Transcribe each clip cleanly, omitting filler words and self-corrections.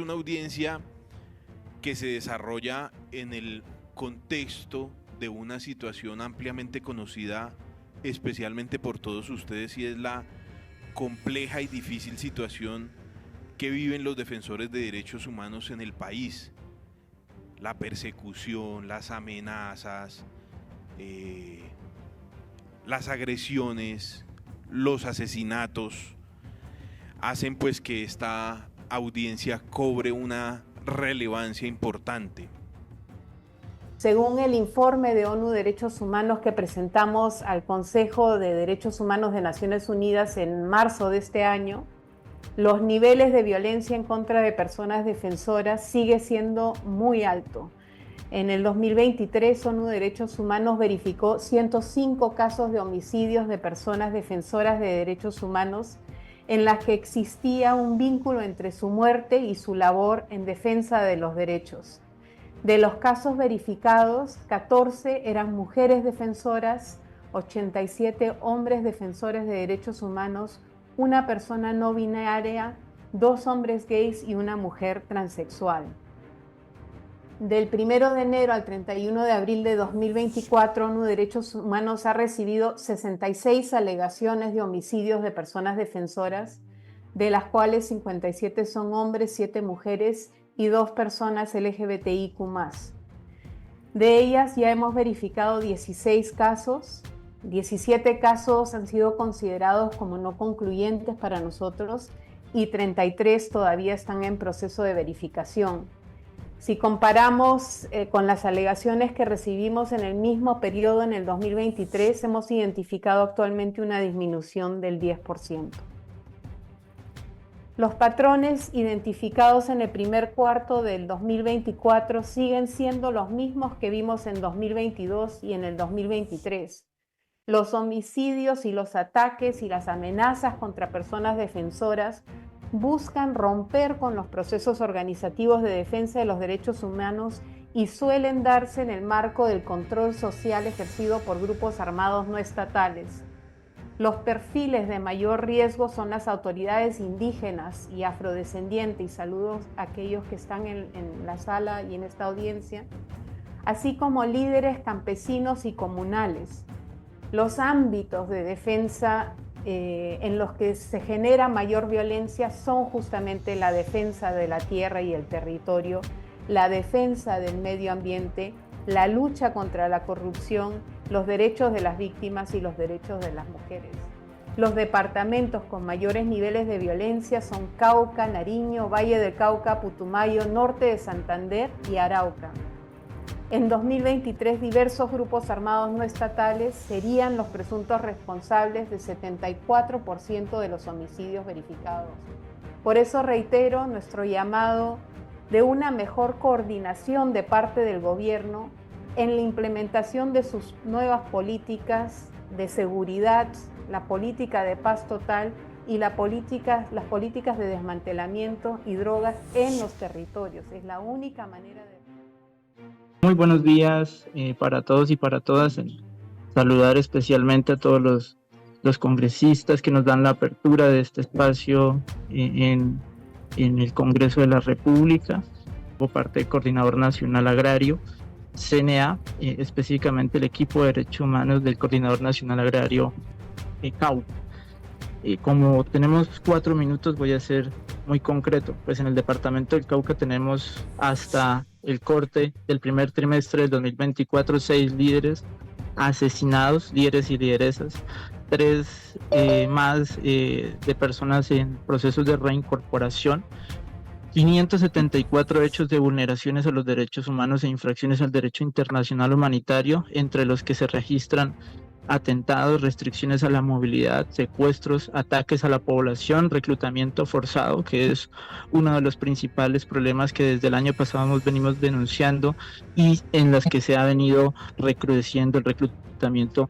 una audiencia que se desarrolla en el contexto de una situación ampliamente conocida, especialmente por todos ustedes, y es la compleja y difícil situación que viven los defensores de derechos humanos en el país. La persecución, las amenazas, las agresiones, los asesinatos, hacen pues que esta audiencia cobre una relevancia importante. Según el informe de ONU Derechos Humanos que presentamos al Consejo de Derechos Humanos de Naciones Unidas en marzo de este año, los niveles de violencia en contra de personas defensoras sigue siendo muy alto. En el 2023, ONU Derechos Humanos verificó 105 casos de homicidios de personas defensoras de derechos humanos en las que existía un vínculo entre su muerte y su labor en defensa de los derechos. De los casos verificados, 14 eran mujeres defensoras, 87 hombres defensores de derechos humanos, una persona no binaria, 2 hombres gays y una mujer transexual. Del 1 de enero al 31 de abril de 2024, ONU Derechos Humanos ha recibido 66 alegaciones de homicidios de personas defensoras, de las cuales 57 son hombres, 7 mujeres y 2 personas LGBTIQ+. De ellas ya hemos verificado 16 casos, 17 casos han sido considerados como no concluyentes para nosotros y 33 todavía están en proceso de verificación. Si comparamos con las alegaciones que recibimos en el mismo periodo en el 2023, hemos identificado actualmente una disminución del 10%. Los patrones identificados en el primer cuarto del 2024 siguen siendo los mismos que vimos en 2022 y en el 2023. Los homicidios y los ataques y las amenazas contra personas defensoras buscan romper con los procesos organizativos de defensa de los derechos humanos y suelen darse en el marco del control social ejercido por grupos armados no estatales. Los perfiles de mayor riesgo son las autoridades indígenas y afrodescendientes, y saludos a aquellos que están en la sala y en esta audiencia, así como líderes campesinos y comunales. Los ámbitos de defensa en los que se genera mayor violencia son justamente la defensa de la tierra y el territorio, la defensa del medio ambiente, la lucha contra la corrupción, los derechos de las víctimas y los derechos de las mujeres. Los departamentos con mayores niveles de violencia son Cauca, Nariño, Valle del Cauca, Putumayo, Norte de Santander y Arauca. En 2023, diversos grupos armados no estatales serían los presuntos responsables del 74% de los homicidios verificados. Por eso reitero nuestro llamado de una mejor coordinación de parte del gobierno en la implementación de sus nuevas políticas de seguridad, la política de paz total y las políticas de desmantelamiento y drogas en los territorios. Es la única manera de... Muy buenos días para todos y para todas. Saludar especialmente a todos los congresistas que nos dan la apertura de este espacio en el Congreso de la República, por parte del Coordinador Nacional Agrario, CNA, específicamente el equipo de Derechos Humanos del Coordinador Nacional Agrario, Cauca. Como tenemos 4 minutos, voy a ser muy concreto. Pues en el departamento del Cauca tenemos hasta el corte del primer trimestre del 2024 6 líderes asesinados, líderes y lideresas, 3 más de personas en procesos de reincorporación, 574 hechos de vulneraciones a los derechos humanos e infracciones al derecho internacional humanitario, entre los que se registran atentados, restricciones a la movilidad, secuestros, ataques a la población, reclutamiento forzado, que es uno de los principales problemas que desde el año pasado venimos denunciando y en los que se ha venido recrudeciendo el reclutamiento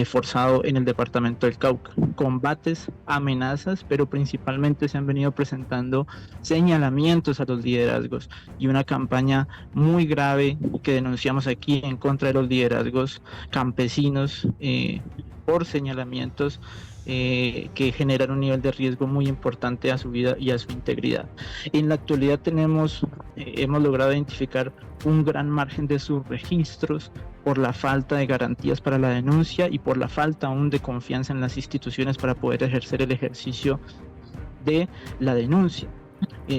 forzado en el departamento del Cauca. Combates, amenazas, pero principalmente se han venido presentando señalamientos a los liderazgos y una campaña muy grave que denunciamos aquí en contra de los liderazgos campesinos por señalamientos que generan un nivel de riesgo muy importante a su vida y a su integridad. En la actualidad hemos logrado identificar un gran margen de subregistros por la falta de garantías para la denuncia y por la falta aún de confianza en las instituciones para poder ejercer el ejercicio de la denuncia.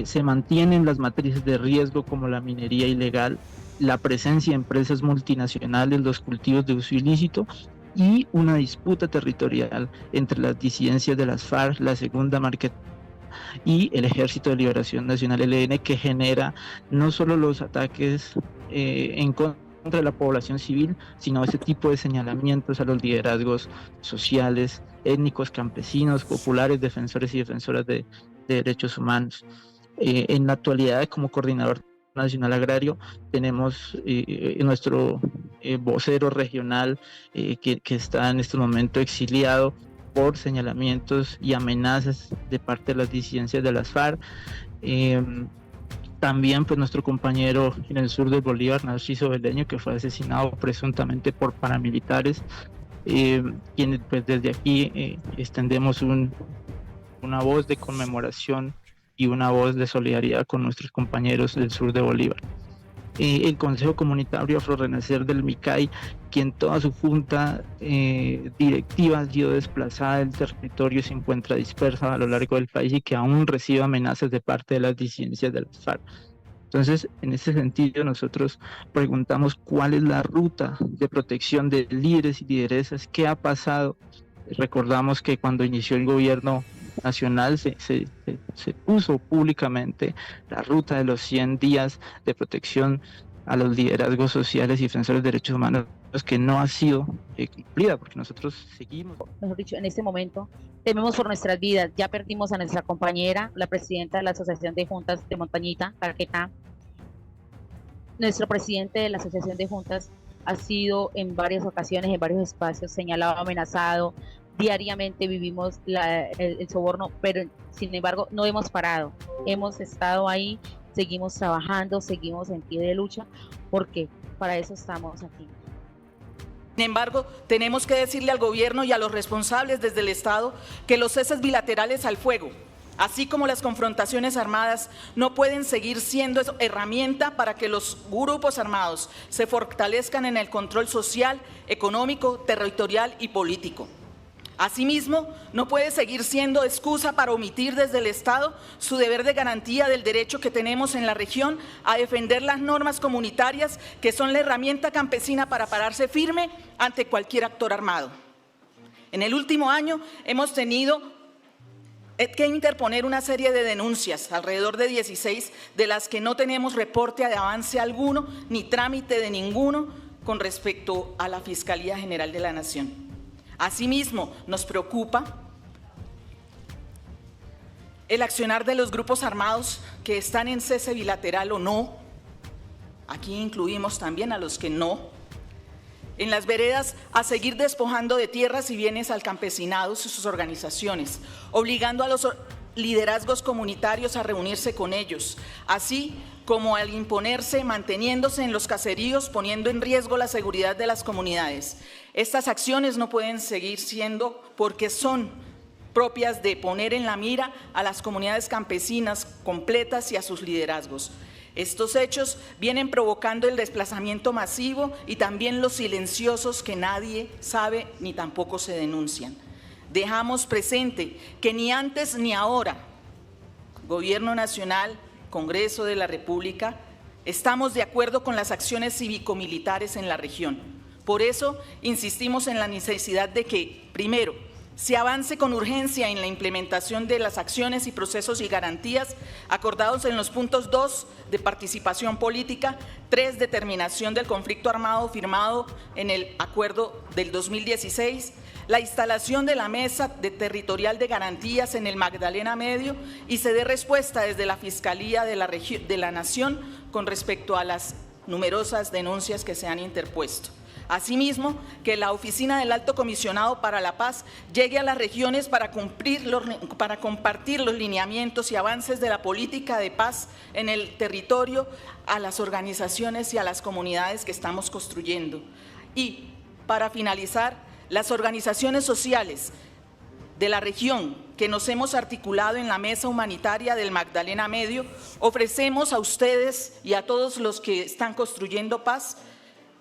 Se mantienen las matrices de riesgo como la minería ilegal, la presencia de empresas multinacionales, los cultivos de uso ilícito y una disputa territorial entre las disidencias de las FARC, la Segunda Marquetalia y el Ejército de Liberación Nacional ELN, que genera no solo los ataques en contra de la población civil, sino ese tipo de señalamientos a los liderazgos sociales, étnicos, campesinos, populares, defensores y defensoras de derechos humanos. En la actualidad, como coordinador nacional agrario, tenemos nuestro vocero regional que está en este momento exiliado por señalamientos y amenazas de parte de las disidencias de las FARC. También pues nuestro compañero en el sur de Bolívar, Narciso Beleño, que fue asesinado presuntamente por paramilitares, quienes pues desde aquí extendemos una voz de conmemoración y una voz de solidaridad con nuestros compañeros del sur de Bolívar. El Consejo Comunitario Afrorenacer del MICAI, quien toda su junta directiva ha sido desplazada del territorio, se encuentra dispersa a lo largo del país y que aún recibe amenazas de parte de las disidencias de las FARC. Entonces, en ese sentido, nosotros preguntamos cuál es la ruta de protección de líderes y lideresas, qué ha pasado. Recordamos que cuando inició el gobierno nacional se puso públicamente la ruta de los 100 días de protección a los liderazgos sociales y defensores de derechos humanos, que no ha sido cumplida, porque nosotros seguimos. Mejor dicho, en este momento tememos por nuestras vidas. Ya perdimos a nuestra compañera, la presidenta de la Asociación de Juntas de Montañita, Caquetá. Nuestro presidente de la Asociación de Juntas ha sido en varias ocasiones, en varios espacios, señalado, amenazado. Diariamente vivimos el soborno, pero sin embargo no hemos parado. Hemos estado ahí, seguimos trabajando, seguimos en pie de lucha, porque para eso estamos aquí. Sin embargo, tenemos que decirle al gobierno y a los responsables desde el Estado que los ceses bilaterales al fuego, así como las confrontaciones armadas, no pueden seguir siendo herramienta para que los grupos armados se fortalezcan en el control social, económico, territorial y político. Asimismo, no puede seguir siendo excusa para omitir desde el Estado su deber de garantía del derecho que tenemos en la región a defender las normas comunitarias, que son la herramienta campesina para pararse firme ante cualquier actor armado. En el último año hemos tenido que interponer una serie de denuncias, alrededor de 16, de las que no tenemos reporte de avance alguno ni trámite de ninguno con respecto a la Fiscalía General de la Nación. Asimismo, nos preocupa el accionar de los grupos armados que están en cese bilateral o no. Aquí incluimos también a los que no. En las veredas a seguir despojando de tierras y bienes al campesinado y sus organizaciones, obligando a los liderazgos comunitarios a reunirse con ellos, así como al imponerse, manteniéndose en los caseríos, poniendo en riesgo la seguridad de las comunidades. Estas acciones no pueden seguir siendo porque son propias de poner en la mira a las comunidades campesinas completas y a sus liderazgos. Estos hechos vienen provocando el desplazamiento masivo y también los silenciosos que nadie sabe ni tampoco se denuncian. Dejamos presente que ni antes ni ahora, Gobierno Nacional, Congreso de la República, estamos de acuerdo con las acciones cívico-militares en la región. Por eso insistimos en la necesidad de que, primero, se avance con urgencia en la implementación de las acciones y procesos y garantías acordados en los puntos 2 de participación política, 3 de terminación del conflicto armado firmado en el acuerdo del 2016, la instalación de la mesa territorial de garantías en el Magdalena Medio y se dé respuesta desde la Fiscalía de la Nación con respecto a las numerosas denuncias que se han interpuesto. Asimismo, que la Oficina del Alto Comisionado para la Paz llegue a las regiones para compartir los lineamientos y avances de la política de paz en el territorio a las organizaciones y a las comunidades que estamos construyendo. Y, para finalizar, las organizaciones sociales de la región que nos hemos articulado en la Mesa Humanitaria del Magdalena Medio, ofrecemos a ustedes y a todos los que están construyendo paz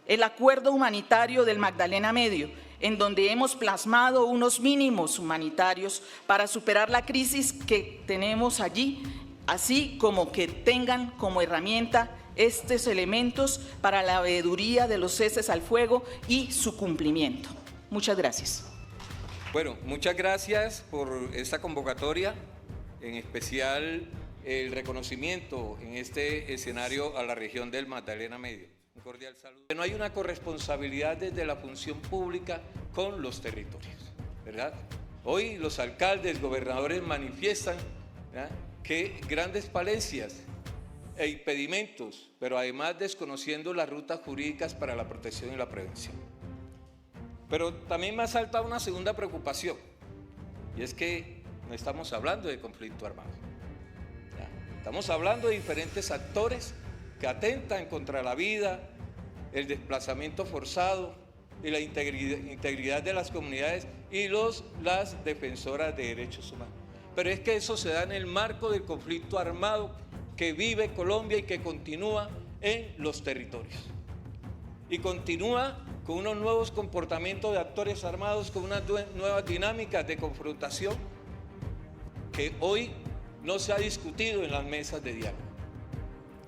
el Acuerdo Humanitario del Magdalena Medio, en donde hemos plasmado unos mínimos humanitarios para superar la crisis que tenemos allí, así como que tengan como herramienta estos elementos para la veeduría de los ceses al fuego y su cumplimiento. Muchas gracias. Bueno, muchas gracias por esta convocatoria, en especial el reconocimiento en este escenario a la región del Magdalena Medio. Un cordial saludo. No hay una corresponsabilidad desde la función pública con los territorios, ¿verdad? Hoy los alcaldes, gobernadores manifiestan, ¿verdad?, que grandes falencias e impedimentos, pero además desconociendo las rutas jurídicas para la protección y la prevención. Pero también me ha saltado una segunda preocupación, y es que no estamos hablando de conflicto armado. Estamos hablando de diferentes actores que atentan contra la vida, el desplazamiento forzado y la integridad de las comunidades y las defensoras de derechos humanos. Pero es que eso se da en el marco del conflicto armado que vive Colombia y que continúa en los territorios. Y continúa con unos nuevos comportamientos de actores armados, con unas nuevas dinámicas de confrontación que hoy no se ha discutido en las mesas de diálogo.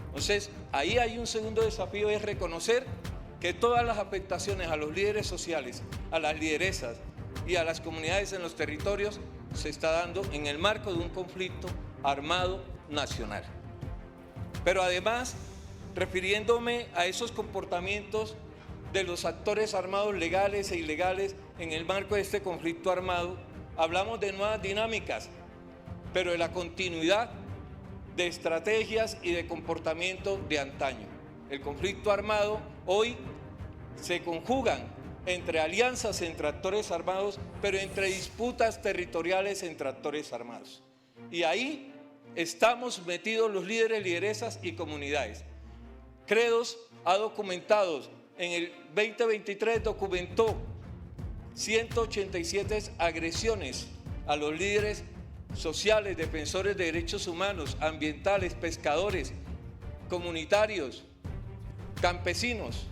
Entonces, ahí hay un segundo desafío, es reconocer que todas las afectaciones a los líderes sociales, a las lideresas y a las comunidades en los territorios se está dando en el marco de un conflicto armado nacional. Pero además, refiriéndome a esos comportamientos de los actores armados legales e ilegales en el marco de este conflicto armado, hablamos de nuevas dinámicas, pero de la continuidad de estrategias y de comportamiento de antaño. El conflicto armado hoy se conjugan entre alianzas entre actores armados, pero entre disputas territoriales entre actores armados. Y ahí estamos metidos los líderes, lideresas y comunidades. Credos ha documentado, en el 2023 documentó 187 agresiones a los líderes sociales, defensores de derechos humanos, ambientales, pescadores, comunitarios, campesinos,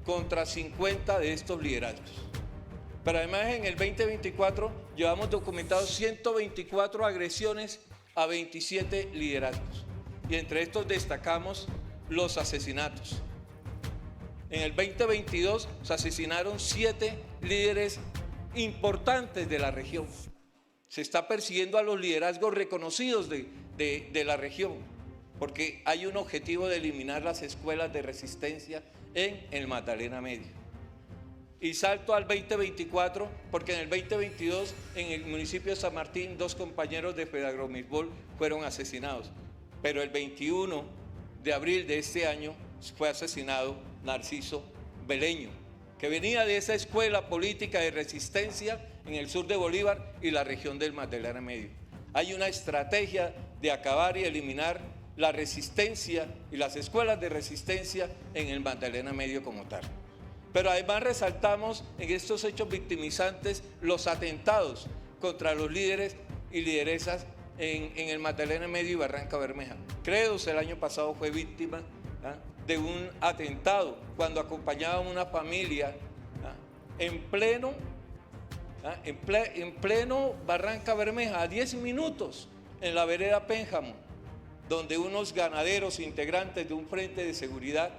contra 50 de estos liderazgos. Pero además en el 2024 llevamos documentados 124 agresiones a 27 liderazgos. Y entre estos destacamos los asesinatos. En el 2022 se asesinaron 7 líderes importantes de la región. Se está persiguiendo a los liderazgos reconocidos de la región, porque hay un objetivo de eliminar las escuelas de resistencia en el Magdalena Medio. Y salto al 2024, porque en el 2022 en el municipio de San Martín 2 compañeros de Fedagromisbol fueron asesinados, pero el 21 de abril de este año fue asesinado Narciso Beleño, que venía de esa escuela política de resistencia en el sur de Bolívar y la región del Magdalena Medio. Hay una estrategia de acabar y eliminar la resistencia y las escuelas de resistencia en el Magdalena Medio como tal. Pero además resaltamos en estos hechos victimizantes los atentados contra los líderes y lideresas en el Magdalena Medio y Barranca Bermeja. Credos el año pasado fue víctima de un atentado cuando acompañaba a una familia en pleno Barranca Bermeja, a 10 minutos en la vereda Pénjamo, donde unos ganaderos integrantes de un frente de seguridad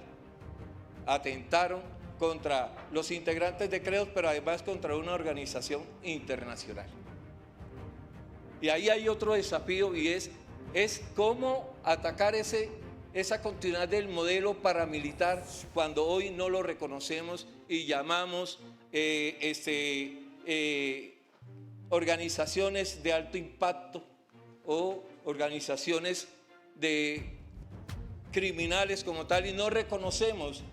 atentaron contra los integrantes de Credos, pero además contra una organización internacional. Y ahí hay otro desafío, y es cómo atacar esa continuidad del modelo paramilitar cuando hoy no lo reconocemos y llamamos organizaciones de alto impacto o organizaciones de criminales como tal, y no reconocemos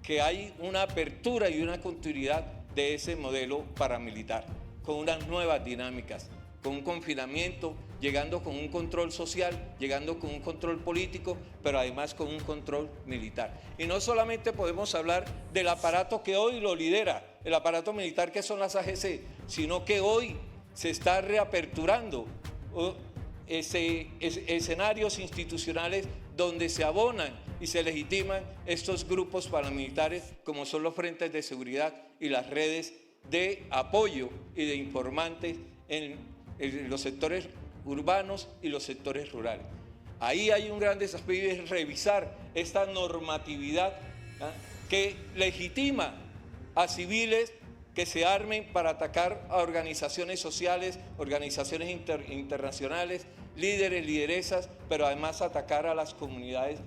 que hay una apertura y una continuidad de ese modelo paramilitar con unas nuevas dinámicas, con un confinamiento, llegando con un control social, llegando con un control político, pero además con un control militar. Y no solamente podemos hablar del aparato que hoy lo lidera, el aparato militar que son las AGC, sino que hoy se está reaperturando escenarios institucionales donde se abonan y se legitiman estos grupos paramilitares como son los frentes de seguridad y las redes de apoyo y de informantes en los sectores urbanos y los sectores rurales. Ahí hay un gran desafío, es revisar esta normatividad que legitima a civiles que se armen para atacar a organizaciones sociales, organizaciones internacionales, líderes, lideresas, pero además atacar a las comunidades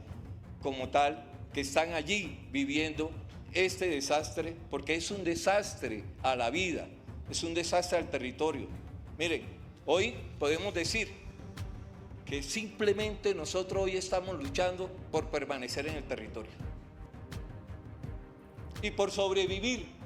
como tal que están allí viviendo este desastre, porque es un desastre a la vida, es un desastre al territorio. Miren, hoy podemos decir que simplemente nosotros hoy estamos luchando por permanecer en el territorio y por sobrevivir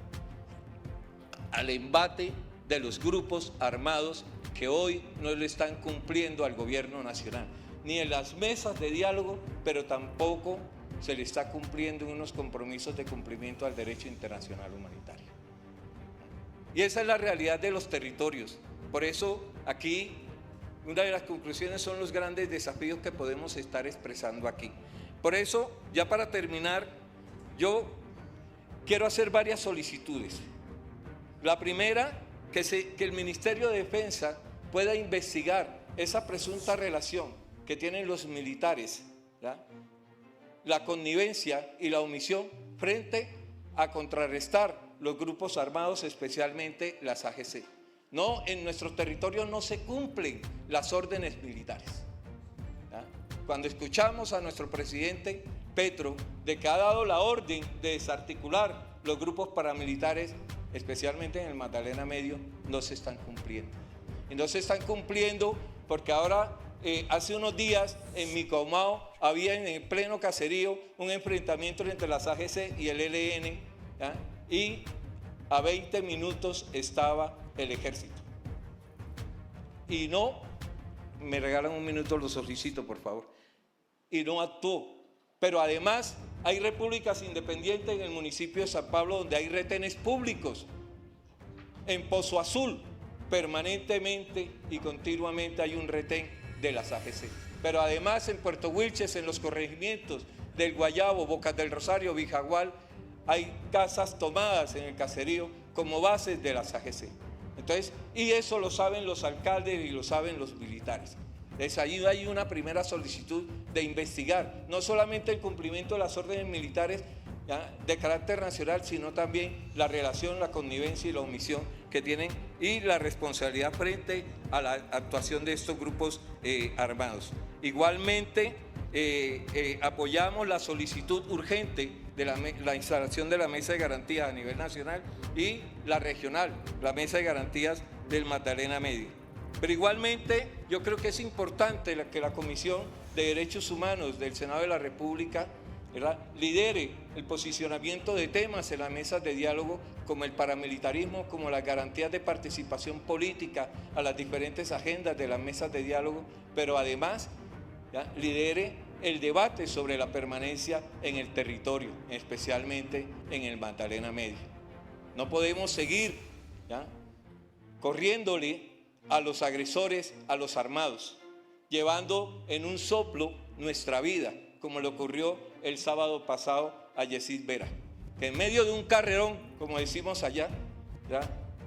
al embate de los grupos armados que hoy no le están cumpliendo al gobierno nacional, ni en las mesas de diálogo, pero tampoco se le está cumpliendo unos compromisos de cumplimiento al derecho internacional humanitario. Y esa es la realidad de los territorios. Por eso aquí una de las conclusiones son los grandes desafíos que podemos estar expresando aquí. Por eso, ya para terminar, yo quiero hacer varias solicitudes. La primera, que el Ministerio de Defensa pueda investigar esa presunta relación que tienen los militares, ¿ya?, la connivencia y la omisión frente a contrarrestar los grupos armados, especialmente las AGC. No, en nuestro territorio no se cumplen las órdenes militares, ¿ya? Cuando escuchamos a nuestro presidente Petro de que ha dado la orden de desarticular los grupos paramilitares, especialmente en el Magdalena Medio, no se están cumpliendo. Y no se están cumpliendo porque ahora, hace unos días, en Micomao, había en el pleno caserío un enfrentamiento entre las AGC y el ELN, ¿ya?, y a 20 minutos estaba el ejército. Y no, me regalan un minuto, lo solicito, por favor, y no actuó. Pero además hay repúblicas independientes en el municipio de San Pablo donde hay retenes públicos. En Pozo Azul, permanentemente y continuamente hay un retén de las AGC. Pero además en Puerto Wilches, en los corregimientos del Guayabo, Bocas del Rosario, Vijagual, hay casas tomadas en el caserío como bases de las AGC. Entonces, y eso lo saben los alcaldes y lo saben los militares. Entonces, ahí hay una primera solicitud de investigar, no solamente el cumplimiento de las órdenes militares, ¿ya?, de carácter nacional, sino también la relación, la connivencia y la omisión que tienen y la responsabilidad frente a la actuación de estos grupos armados. Igualmente, apoyamos la solicitud urgente de la instalación de la mesa de garantías a nivel nacional y la regional, la mesa de garantías del Magdalena Medio. Pero igualmente yo creo que es importante que la Comisión de Derechos Humanos del Senado de la República, ¿verdad?, lidere el posicionamiento de temas en las mesas de diálogo como el paramilitarismo, como las garantías de participación política a las diferentes agendas de las mesas de diálogo, pero además, ¿ya?, lidere el debate sobre la permanencia en el territorio, especialmente en el Magdalena Medio. No podemos seguir, ¿ya?, corriéndole a los agresores, a los armados, llevando en un soplo nuestra vida, como le ocurrió el sábado pasado a Yesid Vera, que en medio de un carrerón, como decimos allá, ¿ya?,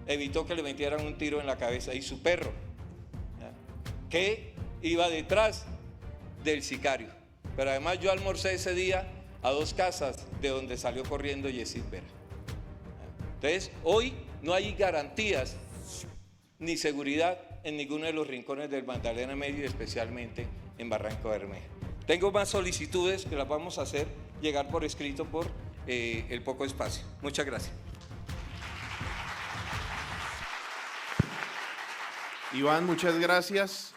evitó que le metieran un tiro en la cabeza, y su perro, ¿ya?, que iba detrás del sicario. Pero además yo almorcé ese día a 2 casas de donde salió corriendo Yesid Vera. Entonces, hoy no hay garantías ni seguridad en ninguno de los rincones del Magdalena Medio, especialmente en Barranca Bermeja. Tengo más solicitudes que las vamos a hacer llegar por escrito por el poco espacio. Muchas gracias. Iván, muchas gracias.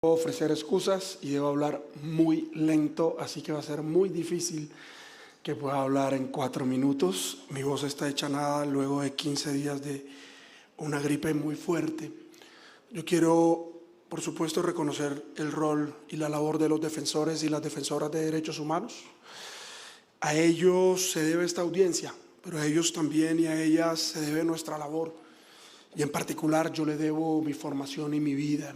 Ofrecer excusas y debo hablar muy lento, así que va a ser muy difícil que pueda hablar en 4 minutos. Mi voz está hecha nada luego de 15 días de una gripe muy fuerte. Yo quiero, por supuesto, reconocer el rol y la labor de los defensores y las defensoras de derechos humanos. A ellos se debe esta audiencia, pero a ellos también y a ellas se debe nuestra labor. Y en particular yo le debo mi formación y mi vida.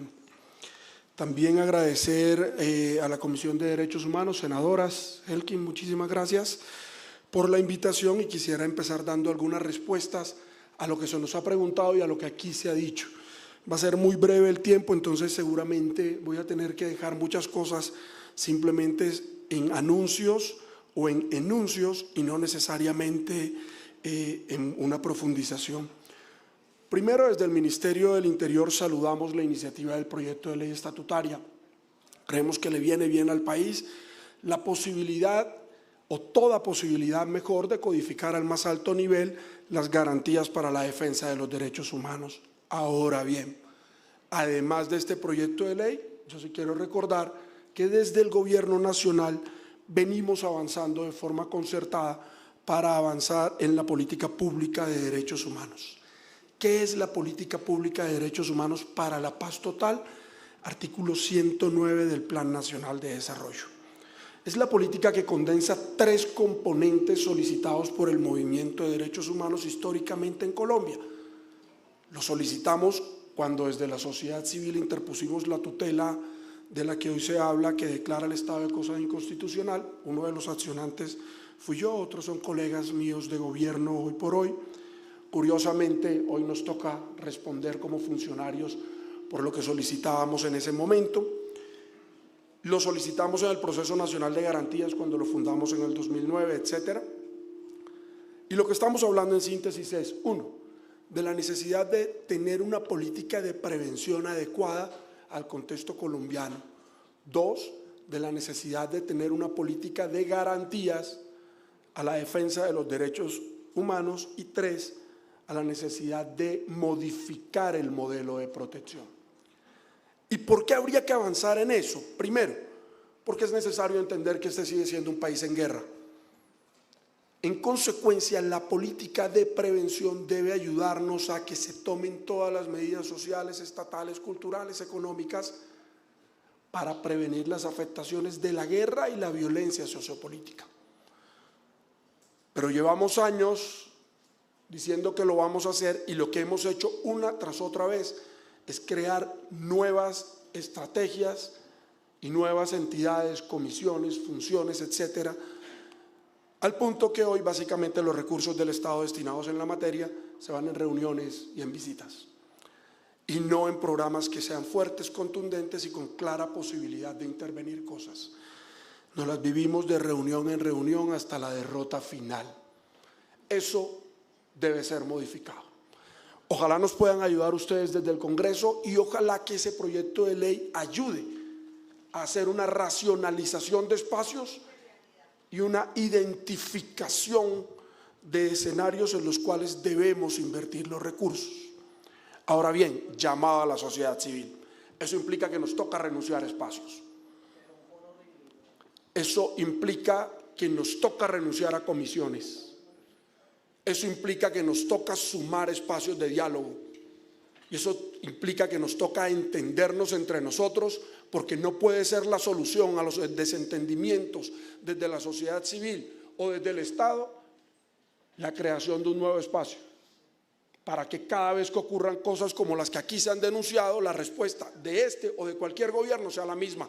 También agradecer a la Comisión de Derechos Humanos, senadoras, Elkin, muchísimas gracias por la invitación, y quisiera empezar dando algunas respuestas a lo que se nos ha preguntado y a lo que aquí se ha dicho. Va a ser muy breve el tiempo, entonces seguramente voy a tener que dejar muchas cosas simplemente en anuncios o en enuncios y no necesariamente en una profundización. Primero, desde el Ministerio del Interior saludamos la iniciativa del proyecto de ley estatutaria. Creemos que le viene bien al país la posibilidad, o toda posibilidad mejor, de codificar al más alto nivel las garantías para la defensa de los derechos humanos. Ahora bien, además de este proyecto de ley, yo sí quiero recordar que desde el Gobierno Nacional venimos avanzando de forma concertada para avanzar en la política pública de derechos humanos. ¿Qué es la política pública de derechos humanos para la paz total? Artículo 109 del Plan Nacional de Desarrollo. Es la política que condensa 3 componentes solicitados por el movimiento de derechos humanos históricamente en Colombia. Lo solicitamos cuando desde la sociedad civil interpusimos la tutela de la que hoy se habla, que declara el estado de cosas inconstitucional. Uno de los accionantes fui yo, otros son colegas míos de gobierno hoy por hoy. Curiosamente, hoy nos toca responder como funcionarios por lo que solicitábamos en ese momento. Lo solicitamos en el Proceso Nacional de Garantías cuando lo fundamos en el 2009, etc. Y lo que estamos hablando en síntesis es, 1, de la necesidad de tener una política de prevención adecuada al contexto colombiano. 2, de la necesidad de tener una política de garantías a la defensa de los derechos humanos. Y 3, a la necesidad de modificar el modelo de protección. ¿Y por qué habría que avanzar en eso? Primero, porque es necesario entender que este sigue siendo un país en guerra. En consecuencia, la política de prevención debe ayudarnos a que se tomen todas las medidas sociales, estatales, culturales, económicas, para prevenir las afectaciones de la guerra y la violencia sociopolítica. Pero llevamos años diciendo que lo vamos a hacer, y lo que hemos hecho una tras otra vez es crear nuevas estrategias y nuevas entidades, comisiones, funciones, etcétera, al punto que hoy básicamente los recursos del Estado destinados en la materia se van en reuniones y en visitas, y no en programas que sean fuertes, contundentes y con clara posibilidad de intervenir cosas. Nos las vivimos de reunión en reunión hasta la derrota final. Eso debe ser modificado. Ojalá nos puedan ayudar ustedes desde el Congreso, y ojalá que ese proyecto de ley ayude a hacer una racionalización de espacios y una identificación de escenarios en los cuales debemos invertir los recursos. Ahora bien, llamado a la sociedad civil. Eso implica que nos toca renunciar a espacios. Eso implica que nos toca renunciar a comisiones. Eso implica que nos toca sumar espacios de diálogo, y eso implica que nos toca entendernos entre nosotros, porque no puede ser la solución a los desentendimientos desde la sociedad civil o desde el Estado la creación de un nuevo espacio, para que cada vez que ocurran cosas como las que aquí se han denunciado, la respuesta de este o de cualquier gobierno sea la misma: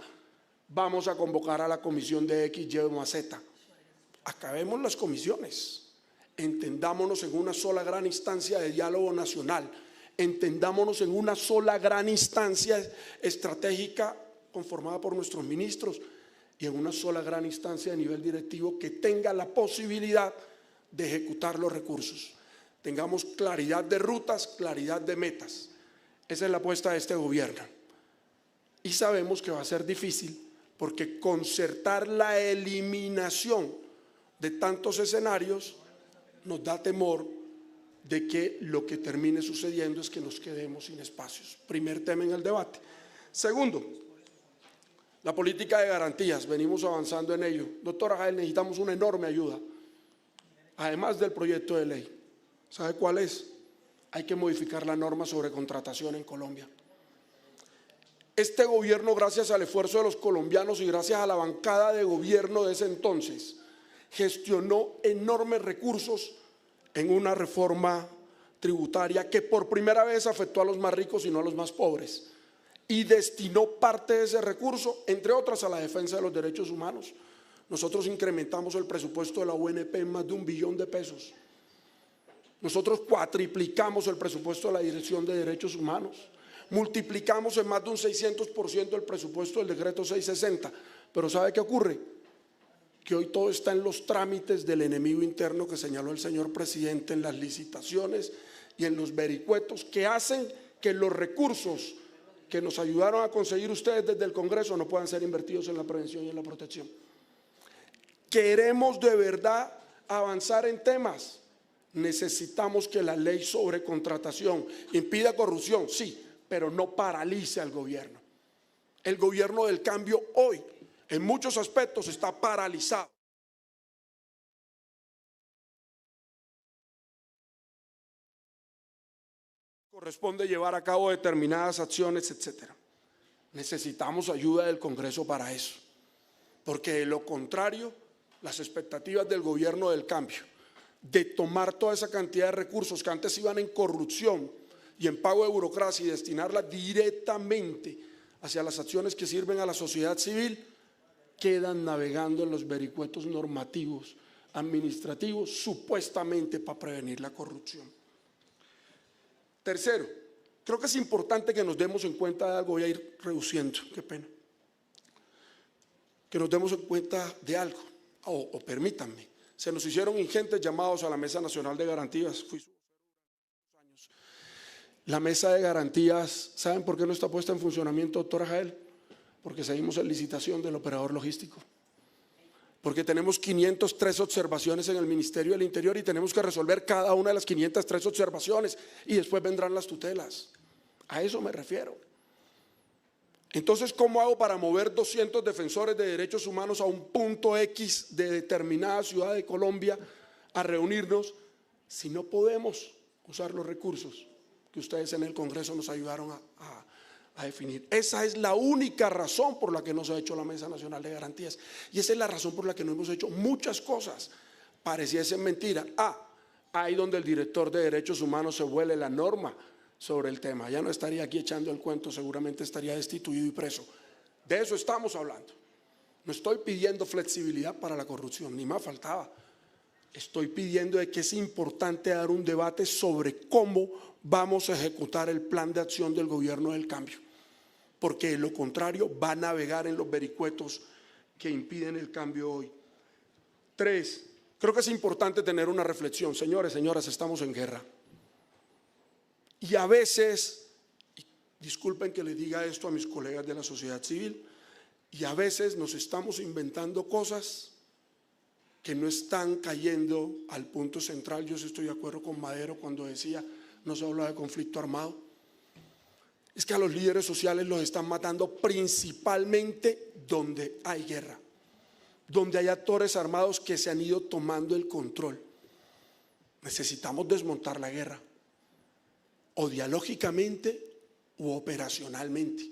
vamos a convocar a la comisión de X, Y o Z. Acabemos las comisiones. Entendámonos en una sola gran instancia de diálogo nacional, entendámonos en una sola gran instancia estratégica conformada por nuestros ministros, y en una sola gran instancia de nivel directivo que tenga la posibilidad de ejecutar los recursos. Tengamos claridad de rutas, claridad de metas. Esa es la apuesta de este gobierno. Y sabemos que va a ser difícil, porque concertar la eliminación de tantos escenarios nos da temor de que lo que termine sucediendo es que nos quedemos sin espacios. Primer tema en el debate. Segundo, la política de garantías. Venimos avanzando en ello. Doctora Jael, necesitamos una enorme ayuda. además del proyecto de ley. ¿Sabe cuál es? Hay que modificar la norma sobre contratación en Colombia. Este gobierno, gracias al esfuerzo de los colombianos y gracias a la bancada de gobierno de ese entonces, gestionó enormes recursos en una reforma tributaria que por primera vez afectó a los más ricos y no a los más pobres, y destinó parte de ese recurso, entre otras, a la defensa de los derechos humanos. Nosotros incrementamos el presupuesto de la UNP en más de 1 billón de pesos. Nosotros cuatriplicamos el presupuesto de la Dirección de Derechos Humanos. Multiplicamos en más de un 600% el presupuesto del decreto 660. Pero ¿sabe qué ocurre? Que hoy todo está en los trámites del enemigo interno que señaló el señor presidente, en las licitaciones y en los vericuetos que hacen que los recursos que nos ayudaron a conseguir ustedes desde el Congreso no puedan ser invertidos en la prevención y en la protección. Queremos de verdad avanzar en temas. Necesitamos que la ley sobre contratación impida corrupción, sí, pero no paralice al gobierno. El gobierno del cambio hoy, en muchos aspectos, está paralizado. Corresponde llevar a cabo determinadas acciones, etcétera. Necesitamos ayuda del Congreso para eso, porque de lo contrario, las expectativas del gobierno del cambio de tomar toda esa cantidad de recursos que antes iban en corrupción y en pago de burocracia y destinarla directamente hacia las acciones que sirven a la sociedad civil, quedan navegando en los vericuetos normativos, administrativos, supuestamente para prevenir la corrupción. Tercero, creo que es importante que nos demos en cuenta de algo, voy a ir reduciendo, qué pena, que nos demos en cuenta de algo, o permítanme. Se nos hicieron ingentes llamados a la Mesa Nacional de Garantías. Fui su años. La Mesa de Garantías, ¿saben por qué no está puesta en funcionamiento, doctora Jael? Porque seguimos en licitación del operador logístico. Porque tenemos 503 observaciones en el Ministerio del Interior y tenemos que resolver cada una de las 503 observaciones y después vendrán las tutelas. A eso me refiero. Entonces, ¿cómo hago para mover 200 defensores de derechos humanos a un punto X de determinada ciudad de Colombia a reunirnos si no podemos usar los recursos que ustedes en el Congreso nos ayudaron a definir? Esa es la única razón por la que no se ha hecho la Mesa Nacional de Garantías y esa es la razón por la que no hemos hecho muchas cosas. Pareciese mentira. Ahí donde el director de derechos humanos se vuele la norma sobre el tema, ya no estaría aquí echando el cuento, seguramente estaría destituido y preso. De eso estamos hablando. No estoy pidiendo flexibilidad para la corrupción, ni más faltaba. Estoy pidiendo de que es importante dar un debate sobre cómo vamos a ejecutar el plan de acción del gobierno del cambio, porque de lo contrario va a navegar en los vericuetos que impiden el cambio hoy. 3, creo que es importante tener una reflexión. Señores, señoras, estamos en guerra. Y a veces, disculpen que le diga esto a mis colegas de la sociedad civil, y a veces nos estamos inventando cosas que no están cayendo al punto central. Yo sí estoy de acuerdo con Madero cuando decía, no se habla de conflicto armado. Es que a los líderes sociales los están matando principalmente donde hay guerra, donde hay actores armados que se han ido tomando el control. Necesitamos desmontar la guerra, o dialógicamente u operacionalmente.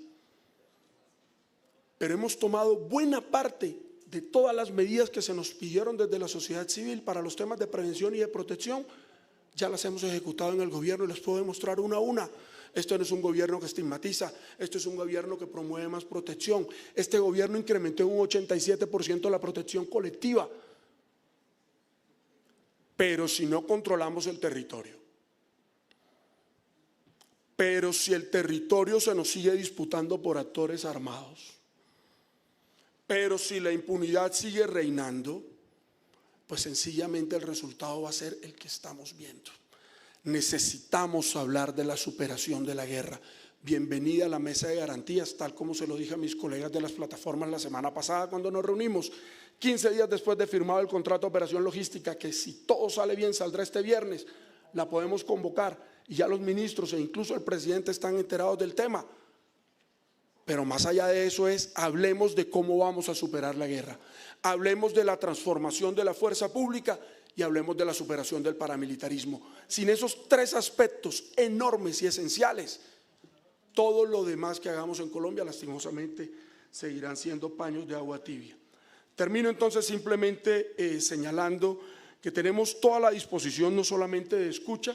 Pero hemos tomado buena parte de todas las medidas que se nos pidieron desde la sociedad civil para los temas de prevención y de protección, ya las hemos ejecutado en el gobierno y les puedo demostrar una a una. Esto no es un gobierno que estigmatiza, esto es un gobierno que promueve más protección. Este gobierno incrementó en un 87% la protección colectiva. Pero si no controlamos el territorio, pero si el territorio se nos sigue disputando por actores armados, pero si la impunidad sigue reinando, pues sencillamente el resultado va a ser el que estamos viendo. Necesitamos hablar de la superación de la guerra. Bienvenida a la Mesa de Garantías, tal como se lo dije a mis colegas de las plataformas la semana pasada cuando nos reunimos, 15 días después de firmado el contrato de operación logística, que si todo sale bien saldrá este viernes, la podemos convocar y ya los ministros e incluso el presidente están enterados del tema. Pero más allá de eso hablemos de cómo vamos a superar la guerra, hablemos de la transformación de la fuerza pública y hablemos de la superación del paramilitarismo. Sin esos 3 aspectos enormes y esenciales, todo lo demás que hagamos en Colombia lastimosamente seguirán siendo paños de agua tibia. Termino entonces simplemente señalando que tenemos toda la disposición no solamente de escucha,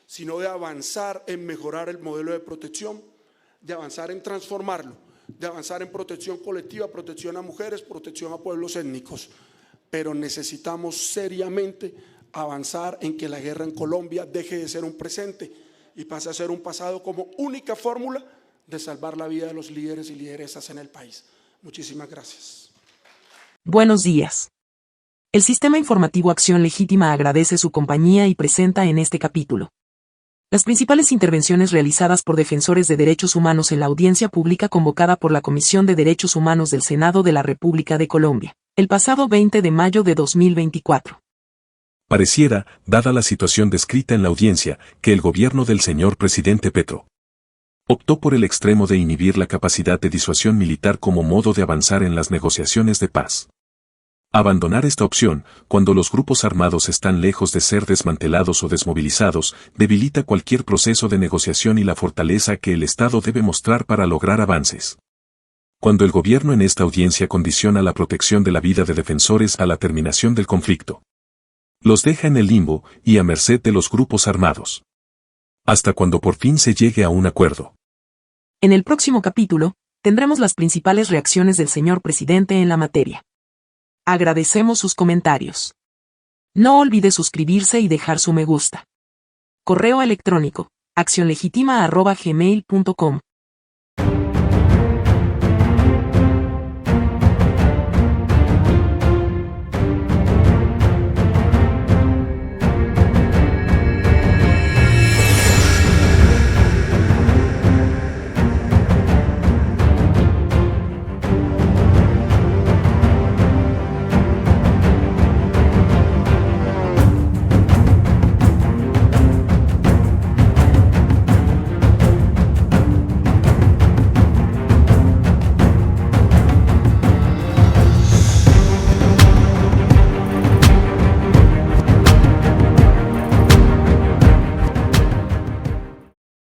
sino de avanzar en mejorar el modelo de protección, de avanzar en transformarlo, de avanzar en protección colectiva, protección a mujeres, protección a pueblos étnicos. Pero necesitamos seriamente avanzar en que la guerra en Colombia deje de ser un presente y pase a ser un pasado como única fórmula de salvar la vida de los líderes y lideresas en el país. Muchísimas gracias. Buenos días. El Sistema Informativo Acción Legítima agradece su compañía y presenta en este capítulo las principales intervenciones realizadas por defensores de derechos humanos en la audiencia pública convocada por la Comisión de Derechos Humanos del Senado de la República de Colombia, el pasado 20 de mayo de 2024. Pareciera, dada la situación descrita en la audiencia, que el gobierno del señor presidente Petro optó por el extremo de inhibir la capacidad de disuasión militar como modo de avanzar en las negociaciones de paz. Abandonar esta opción, cuando los grupos armados están lejos de ser desmantelados o desmovilizados, debilita cualquier proceso de negociación y la fortaleza que el Estado debe mostrar para lograr avances. Cuando el gobierno en esta audiencia condiciona la protección de la vida de defensores a la terminación del conflicto, los deja en el limbo y a merced de los grupos armados. Hasta cuando por fin se llegue a un acuerdo. En el próximo capítulo, tendremos las principales reacciones del señor presidente en la materia. Agradecemos sus comentarios. No olvide suscribirse y dejar su me gusta. Correo electrónico: accionlegitima@gmail.com